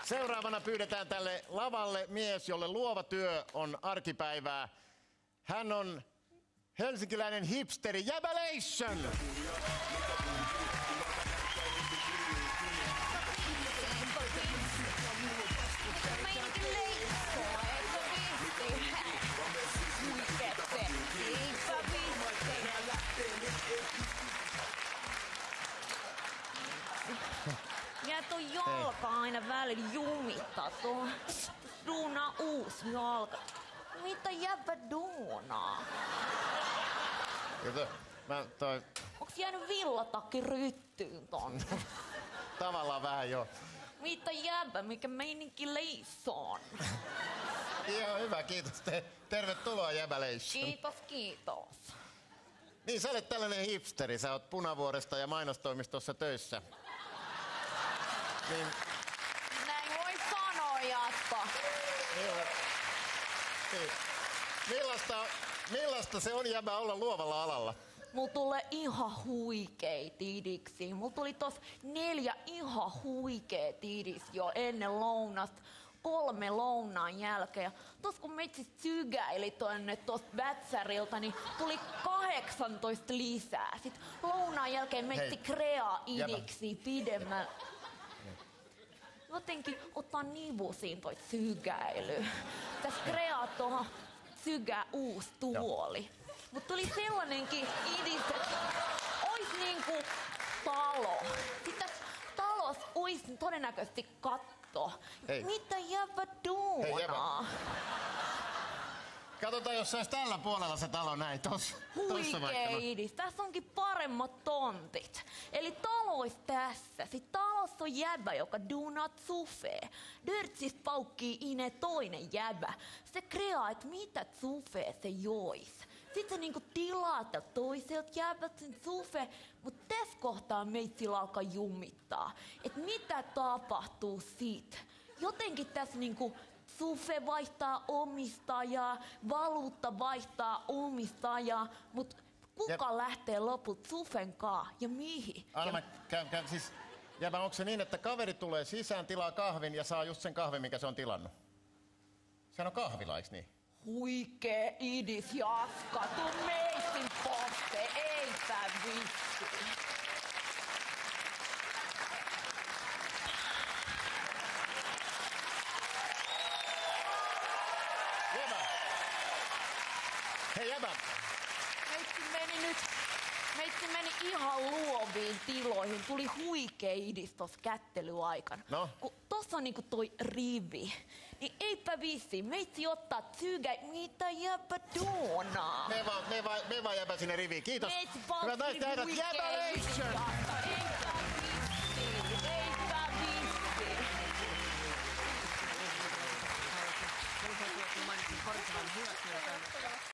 Seuraavana pyydetään tälle lavalle mies, jolle luova työ on arkipäivää. Hän on helsinkiläinen hipsteri Jäbälation! Ja tuo jalka aina välillä jumittaa tuohon. Duunaa uusi jalka. Mitä jäbä duunaa? Onks jäänyt villatakki ryttyyn tonne? Tavallaan vähän joo. Mitä jäbä, mikä meininki leissoon? Ihan hyvä, kiitos. Tervetuloa Jäbälation. Kiitos. Niin, sä olet tällainen hipsteri. Sä oot Punavuoresta ja mainostoimistossa töissä. Niin... Näin voi sanoa, Jaakko. Millaista se on jäbä olla luovalla alalla? Mulla tulee ihan huikei tidiksi. Mulla tuli tos 4 ihan huikee tidis jo ennen lounasta. 3 lounaan jälkeen. Ja tos kun meitsi sygäili tonne tosta Vätsäriltä, niin tuli 18 lisää. Sitten lounaan jälkeen meitsi kreaa idiksi pidemmän. Jotenkin ottaa nivusiin toi sygäily. Tässä kreaa tohon sygää uusi tuoli. Mut tuli sellainenkin idis, että ois niinku talo. Sitten talos ois todennäköisesti katto. Hei. Mitä jäbä duunaa? Katsotaan, jos se olisi tällä puolella se talo näin. Tossa Huikee idis. Tässä onkin paremmat tontit. Eli talo olisi tässä. Sitten talossa on jäbä, joka duunaa zufee. Dörtsistä paukkii ine toinen jäbä. Se kreaa, että mitä zufee se jois. Sitten se niinku tilaa toiselta jäbät sen zufee. Mutta tässä kohtaa meitsillä alkaa jumittaa. Että mitä tapahtuu sit? Jotenkin tässä niinku... Zufe vaihtaa omistajaa, valuutta vaihtaa omistajaa, mutta kuka lähtee lopulta Zufen kaa ja mihin? Anna, siis, jäbä, onko se niin, että kaveri tulee sisään, tilaa kahvin ja saa just sen kahvin, minkä se on tilannut? Sehän on kahvila, eiks niin? Huikee idis, Jaska, tuu meitsin poste, eipä vitsi. Hei jäbä! Meitsi meni ihan luoviin tiloihin. Tuli huikea idis tossa kättelyaikana. No? Kun tossa on niinku toi rivi, niin eipä vissi. Meitsi ottaa tsygä, mitä jäbä duunaa. Me vaan jäbä sinne riviin. Kiitos. Meitsi Hyvät naiset ja herrat, Jäbälation!